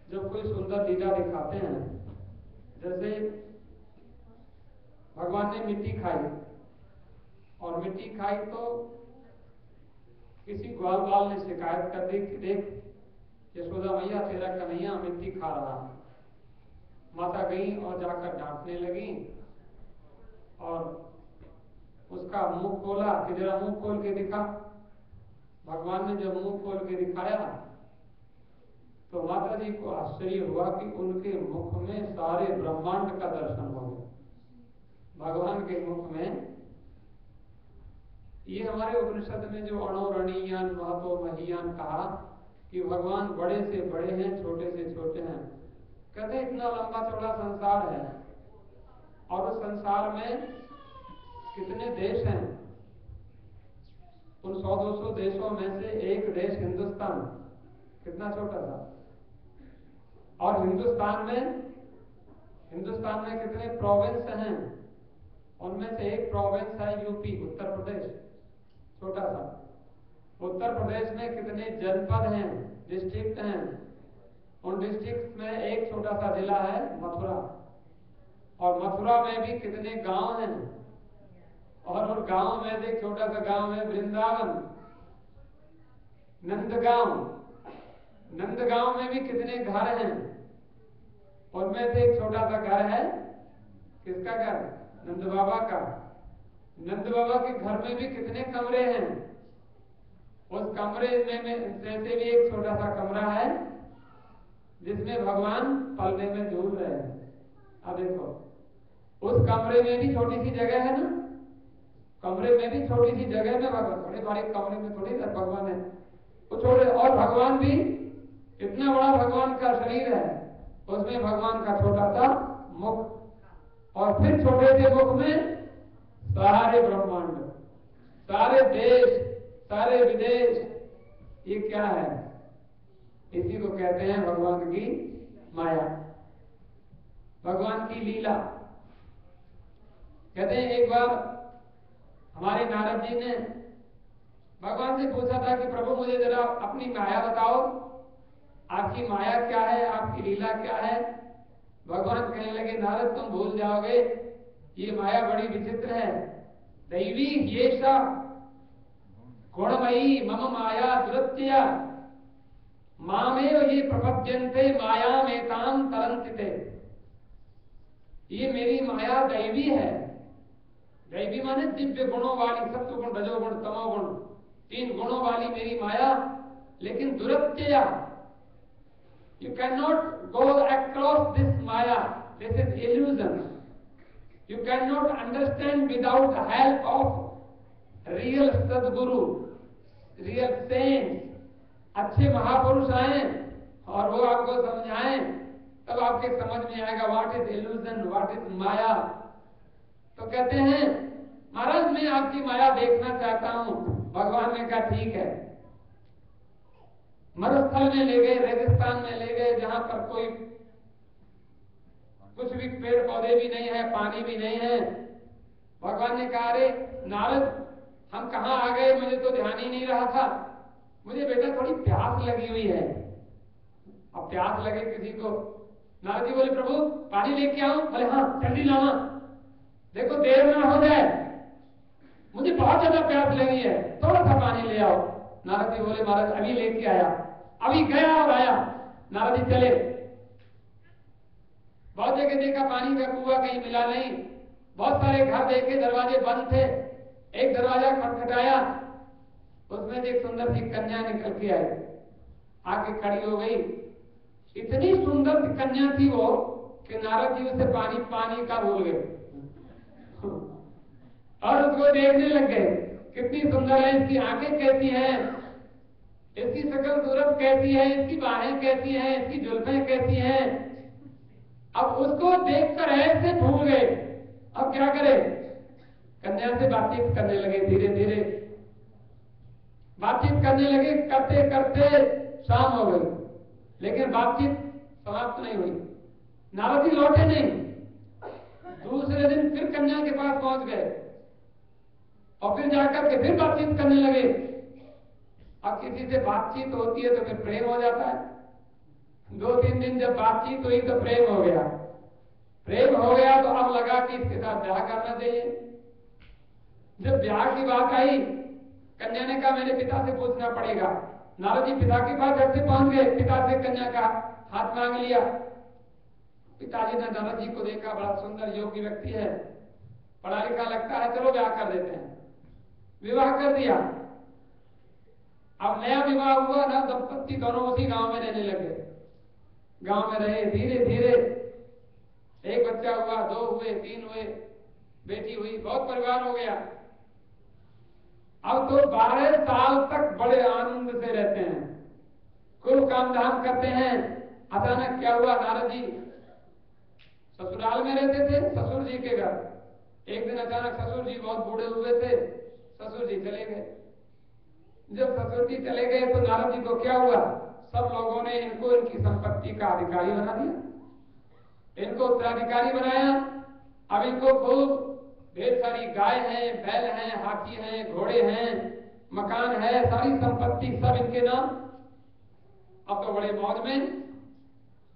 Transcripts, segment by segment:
जब कोई सुंदर लीला दिखाते हैं, जैसे भगवान ने मिट्टी खाई और मिट्टी खाई तो किसी ग्वाल बाल ने शिकायत कर दी कि देख यशोदा मैया तेरा कन्हैया मिट्टी खा रहा। माता गई और जाकर डांटने लगी और उसका मुंह खोला कि जरा मुंह खोल के दिखा। भगवान ने जब मुंह खोल के दिखाया तो माता जी को आश्चर्य हुआ कि उनके मुख में सारे ब्रह्मांड का दर्शन हो गया। भगवान के मुख में, ये हमारे उपनिषद में जो अणोरणीयान महतो महीयान कहा कि भगवान बड़े से बड़े हैं, छोटे से छोटे हैं। कहते इतना लंबा चौड़ा संसार है और उस संसार में कितने देश हैं। उन 100-200 देशों में से एक देश हिंदुस्तान, कितना छोटा था। और हिंदुस्तान में कितने प्रोविंस हैं। उनमें से एक प्रोविंस है यूपी, उत्तर प्रदेश, छोटा सा। उत्तर प्रदेश में कितने जनपद हैं, डिस्ट्रिक्ट हैं। उन डिस्ट्रिक्ट में एक छोटा सा जिला है मथुरा, और मथुरा में भी कितने गांव हैं, और उन गांव में से एक छोटा सा गांव है वृंदावन, नंदगांव में भी कितने घर हैं। उनमें से एक छोटा सा घर है, किसका घर? नंद बाबा का। नंद बाबा के घर में भी कितने कमरे हैं। उस कमरे में से भी एक छोटा सा कमरा है जिसमें भगवान पलने में झूल रहे हैं। अब देखो, उस कमरे में भी छोटी सी जगह है ना, कमरे में भी छोटी सी जगह में भगवान, बड़े बड़े कमरे में थोड़ी भगवान है, वो छोटे। और भगवान भी इतना बड़ा भगवान का शरीर है, उसमें भगवान का छोटा सा मुख, और फिर छोटे से मुख में सारे ब्रह्मांड, सारे देश, सारे विदेश। ये क्या है? इसी को कहते हैं भगवान की माया, भगवान की लीला। कहते हैं एक बार हमारे नारद जी ने भगवान से पूछा था कि प्रभु मुझे जरा अपनी माया बताओ, आपकी माया क्या है, आपकी लीला क्या है। भगवान कहने लगे नारद तुम भूल जाओगे, ये माया बड़ी विचित्र है। दैवी येषा गुणमयी मम माया दुरत्या मामेव ये प्रपद्यन्ते मायामेतां तरन्ति। ये मेरी माया दैवी है। दैवी माने दिव्य गुणों वाली, सत्वगुण, रजोगुण, तमोगुण, 3 गुणों वाली मेरी माया। लेकिन दुरत्या, you cannot go across this maya, this is illusion. You cannot understand without the help of real Sadguru, real saints. अच्छे महापुरुष आए और वो आपको समझाएं, तब आपके समझ में आएगा what is illusion, what is maya. तो कहते हैं महाराज मैं आपकी माया देखना चाहता हूं। भगवान ने कहा ठीक है। मरुस्थल में ले गए, रेगिस्तान में ले गए, जहां पर कोई कुछ भी पेड़ पौधे भी नहीं है, पानी भी नहीं है। भगवान ने कहा अरे नारद हम कहां आ गए, मुझे तो ध्यान ही नहीं रहा था। मुझे बेटा थोड़ी प्यास लगी हुई है। अब प्यास लगे किसी को, नारद जी बोले प्रभु पानी लेके आऊं? बोले हाँ जल्दी लाना, देखो देर ना हो जाए, मुझे बहुत ज्यादा प्यास लगी है, थोड़ा सा पानी ले आओ। नारद जी बोले महाराज अभी लेके आया। अभी गया और आया। नारद जी चले, बहुत जगह देखा पानी का कुआं कहीं मिला नहीं, बहुत सारे घर देखे दरवाजे बंद थे। एक दरवाजा खटखटाया, उसमें से एक सुंदर सी कन्या निकल के आई, आके खड़ी हो गई। इतनी सुंदर सी कन्या थी वो कि नारद जी उसे पानी का भूल गए और उसको देखने लग गए। कितनी सुंदर है, इसकी आंखें कैसी हैं, इसकी शक्ल सूरत कैसी है, इसकी बाहें कैसी हैं, इसकी जुल्फें कैसी हैं। अब उसको देखकर ऐसे भूल गए। अब क्या करे? कन्या से बातचीत करने लगे, धीरे धीरे बातचीत करने लगे। करते करते शाम हो गई, लेकिन बातचीत समाप्त नहीं हुई। नारद जी लौटे नहीं। दूसरे दिन फिर कन्या के पास पहुंच गए और फिर जाकर के फिर बातचीत करने लगे। अब किसी से बातचीत होती है तो फिर प्रेम हो जाता है। 2-3 दिन जब बातचीत हुई तो प्रेम हो गया। प्रेम हो गया तो अब लगा कि इसके साथ ब्याह करना चाहिए। जब ब्याह की बात आई, कन्या ने कहा मेरे पिता से पूछना पड़ेगा। नारद जी पिता के पास झट से पहुंच गए, पिता से कन्या का हाथ मांग लिया। पिताजी ने नारद जी को देखा, बड़ा सुंदर योग्य व्यक्ति है, पढ़ा लिखा लगता है, चलो ब्याह कर देते हैं। विवाह कर दिया। अब नया विवाह हुआ ना, दंपत्ति दोनों उसी गांव में रहने लगे। गांव में रहे, धीरे धीरे एक बच्चा हुआ, 2 हुए, 3 हुए, बेटी हुई, बहुत परिवार हो गया। अब तो 12 साल तक बड़े आनंद से रहते हैं, खूब काम धाम करते हैं। अचानक क्या हुआ, नारद जी ससुराल में रहते थे, ससुर जी के घर। एक दिन अचानक ससुर जी बहुत बूढ़े हुए थे, ससुर जी चले गए। जब ससुर जी चले गए तो नारद जी को क्या हुआ, सब लोगों ने इनको इनकी संपत्ति का अधिकारी बना दिया, इनको उत्तराधिकारी बनाया। अब इनको खूब ढेर सारी गाय हैं, बैल हैं, हाथी हैं, घोड़े हैं, मकान है, सारी संपत्ति सब इनके नाम। अब तो बड़े मौज में,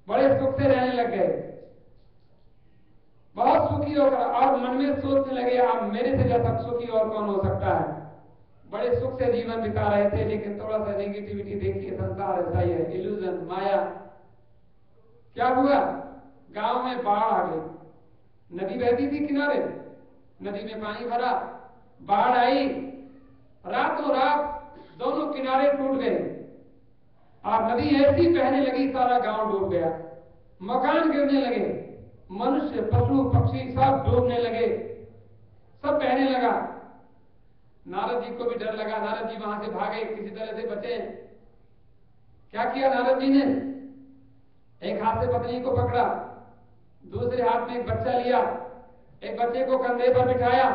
बड़े सुख से रहने लग गए, बहुत सुखी होकर। और मन में सोचने लगे अब मेरे से ज्यादा सुखी और कौन हो सकता है। बड़े सुख से जीवन बिता रहे थे, लेकिन थोड़ा सा नेगेटिविटी देखिए, संसार ऐसा ही है, इल्यूजन, माया। क्या हुआ, गांव में बाढ़ आ गई, नदी बहती थी किनारे, नदी में पानी भरा, बाढ़ आई, रातों रात दोनों किनारे टूट गए और नदी ऐसी बहने लगी, सारा गांव डूब गया, मकान गिरने लगे, मनुष्य पशु पक्षी सब डूबने लगे, सब बहने लगा। नारद जी को भी डर लगा, नारद जी वहां से भागे, किसी तरह से बचे। क्या किया नारद जी ने, एक हाथ से पत्नी को पकड़ा, दूसरे हाथ में एक बच्चा लिया, एक बच्चे को कंधे पर बिठाया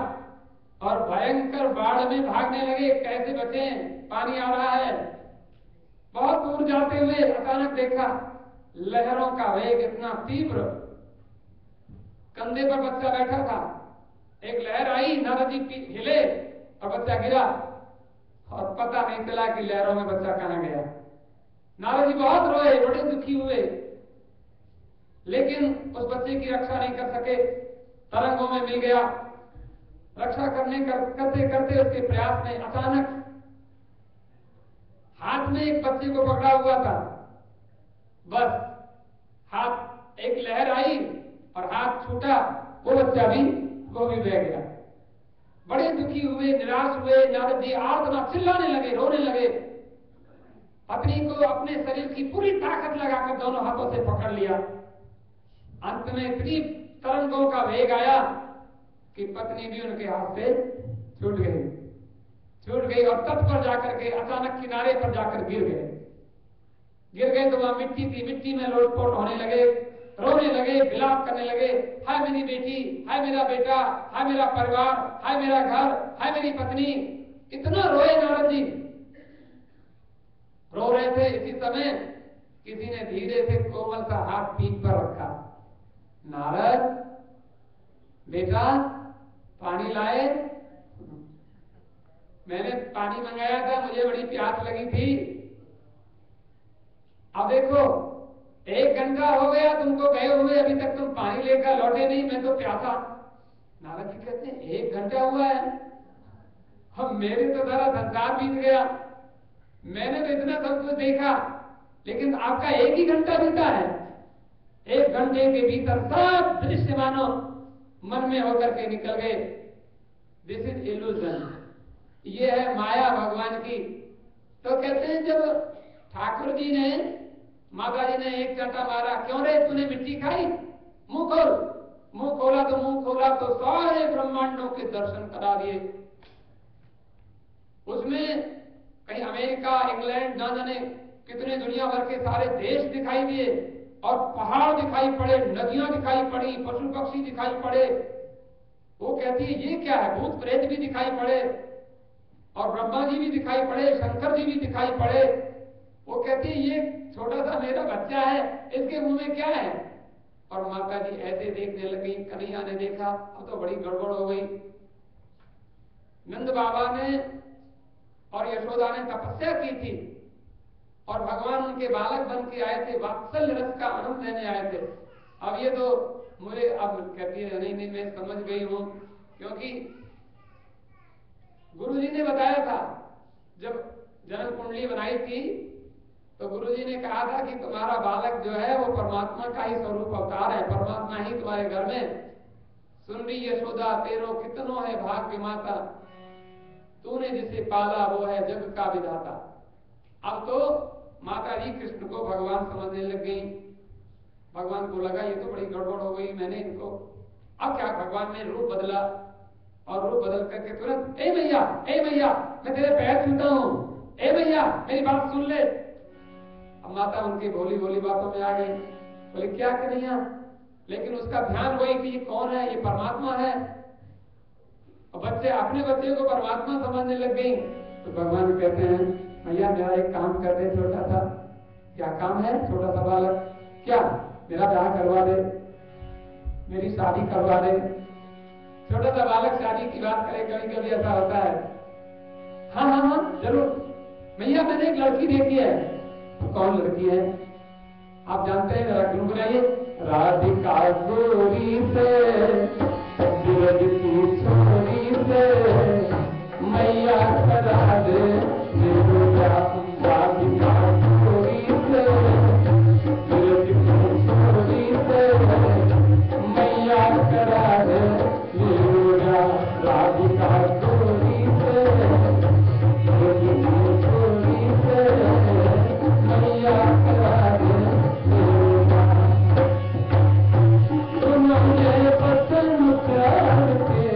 और भयंकर बाढ़ में भागने लगे। कैसे बचे, पानी आ रहा है। बहुत दूर जाते हुए अचानक देखा लहरों का वेग इतना तीव्र, कंधे पर बच्चा बैठा था, एक लहर आई, नारद जी हिले और बच्चा गिरा और पता नहीं चला कि लहरों में बच्चा कहां गया। नारद जी बहुत रोए, बड़े दुखी हुए, लेकिन उस बच्चे की रक्षा नहीं कर सके, तरंगों में मिल गया। रक्षा करते करते उसके प्रयास में अचानक हाथ में एक बच्चे को पकड़ा हुआ था, बस हाथ, एक लहर आई और हाथ छूटा, वो बच्चा भी बह गया। बड़े दुखी हुए, निराश हुए, नारद जी आर्तनाद चिल्लाने लगे, रोने लगे। पत्नी को अपने शरीर की पूरी ताकत लगाकर दोनों हाथों से पकड़ लिया। अंत में इतनी तरंगों का वेग आया कि पत्नी भी उनके हाथ से छूट गई और तट पर जाकर के अचानक किनारे पर जाकर गिर गए तो वहां मिट्टी थी, मिट्टी में लोटपोट होने लगे, रोने लगे, विलाप करने लगे, हाय मेरी बेटी, हाय मेरा बेटा, हाय मेरा परिवार, हाय मेरा घर, हाय मेरी पत्नी। इतना रोए नारद जी, रो रहे थे। इसी समय किसी ने धीरे से कोमल सा हाथ पीठ पर रखा। नारद बेटा पानी लाए, मैंने पानी मंगाया था, मुझे बड़ी प्यास लगी थी। अब देखो 1 घंटा हो गया तुमको गए हुए, अभी तक तुम पानी लेकर लौटे नहीं, मैं तो प्यासा। नारद जी कहते हैं 1 घंटा हुआ है, हम मेरे तो सारा संसार बीत गया, मैंने तो इतना सब कुछ देखा, लेकिन आपका 1 ही घंटा बीता है। 1 घंटे के भीतर सब दृश्य मानो मन में होकर के निकल गए। दिस इज इल्यूजन, ये है माया भगवान की। तो कहते हैं जब ठाकुर जी ने, माता जी ने एक चांटा मारा, क्यों रे तूने मिट्टी खाई, मुंह खोल, मुंह खोला तो सारे ब्रह्मांडों के दर्शन करा दिए। उसमें कहीं अमेरिका, इंग्लैंड, ना जाने कितने दुनिया भर के सारे देश दिखाई दिए और पहाड़ दिखाई पड़े, नदियां दिखाई पड़ी, पशु पक्षी दिखाई पड़े। वो कहती है ये क्या है, भूत प्रेत भी दिखाई पड़े और ब्रह्मा जी भी दिखाई पड़े, शंकर जी भी दिखाई पड़े। वो कहती है ये छोटा सा मेरा बच्चा है, इसके मुंह में क्या है। और माता जी ऐसे देखने लगी, कन्हैया ने देखा, अब तो बड़ी गड़बड़ हो गई। नंद बाबा ने और यशोदा ने तपस्या की थी और भगवान उनके बालक बन के आए थे, वात्सल्य रस का आनंद लेने आए थे। अब ये तो मुझे अब कहती है नहीं नहीं मैं समझ गई हूं, क्योंकि गुरुजी ने बताया था जब जन्म कुंडली बनाई थी तो गुरुजी ने कहा था कि तुम्हारा बालक जो है वो परमात्मा का ही स्वरूप अवतार है, परमात्मा ही तुम्हारे घर में। सुन रही यशोदा तेरो कितनो है भाग्य माता, तूने जिसे पाला वो है जग का विधाता। अब तो माता जी कृष्ण को भगवान समझने लग गई। भगवान को लगा ये तो बड़ी गड़बड़ हो गई, मैंने इनको अब क्या, भगवान ने रूप बदला और रूप बदल करके तुरंत ए भैया मैं तेरे पैर छूता हूं, ए भैया मेरी बात सुन ले। अब माता उनकी भोली भोली बातों में आ गई, बोले क्या कन्हैया, लेकिन उसका ध्यान वही कि ये कौन है, ये परमात्मा है। और बच्चे अपने बच्चे को परमात्मा समझने लग गई। तो भगवान कहते हैं भैया मेरा एक काम कर दे छोटा सा। क्या काम है छोटा सा बालक, क्या मेरा ब्याह करवा दे, मेरी शादी करवा दे। छोटा सा बालक शादी की बात करे, कभी कभी ऐसा होता है। हाँ हाँ हाँ जरूर भैया मैंने एक लड़की देखी है। तो कौन लड़की है आप जानते हैं, जरा क्यों बनाइए। राधिका गोरी से सूरज की छोरी से मैया करा दे राधिका गोरी से सूरज की छोरी से मैया करा दे राधिका गोरी से सूरज की छोरी से मैया करा दे। पसंद प्यार के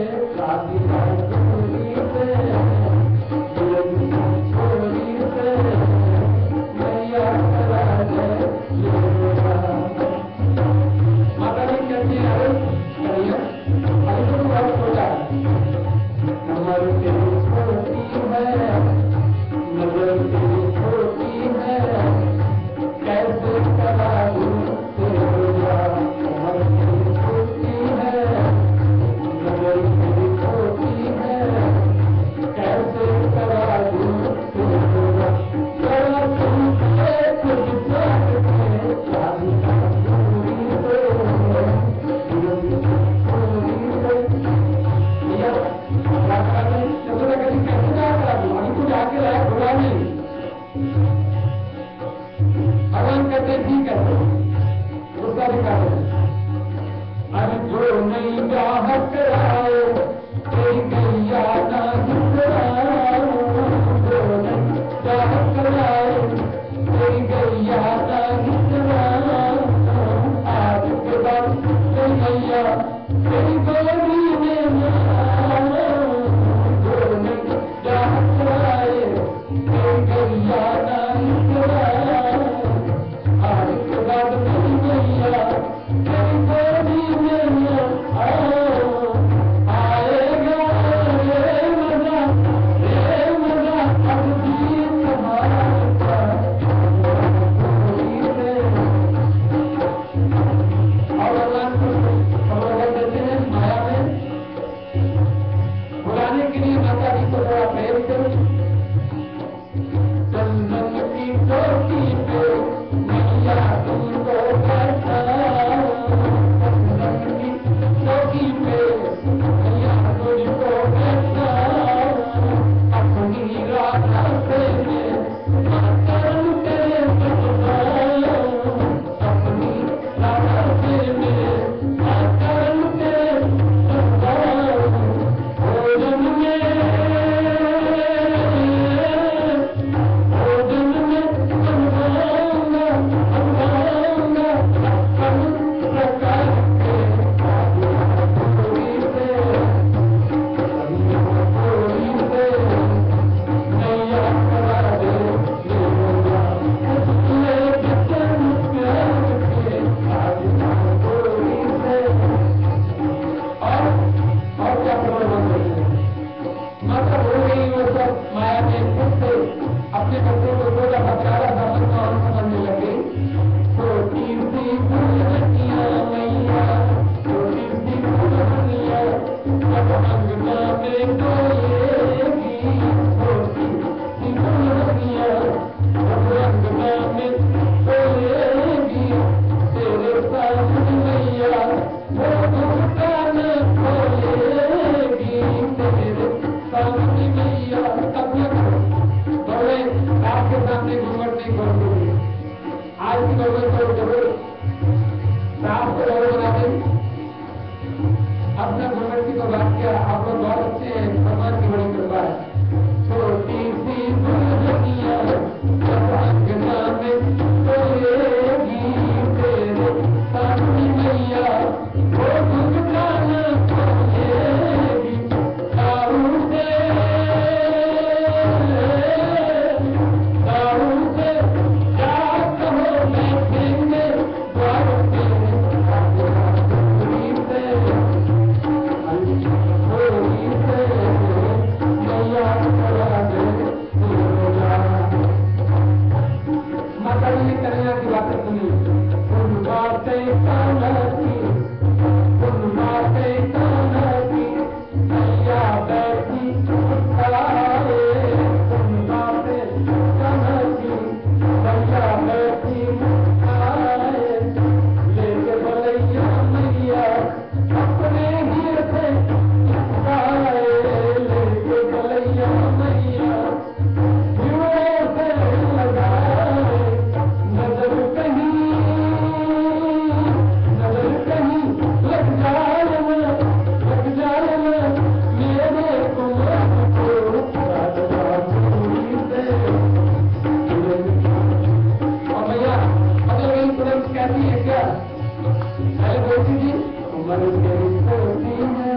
पहले बोलती थी उम्र तेरी छोटी है,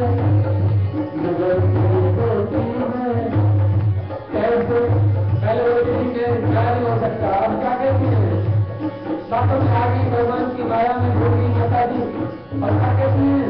नजर तेरी छोटी है, कैसे पहले बोलती थी मैं इंसान नहीं हो सकता, अब क्या कहती है? बातों में आ गई भगवान की माया में भूल गई माता जी, और क्या कहती है?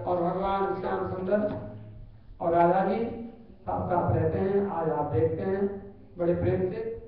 और भगवान श्याम सुंदर और राधा जी साथ साथ रहते हैं। आज आप देखते हैं बड़े प्रेम से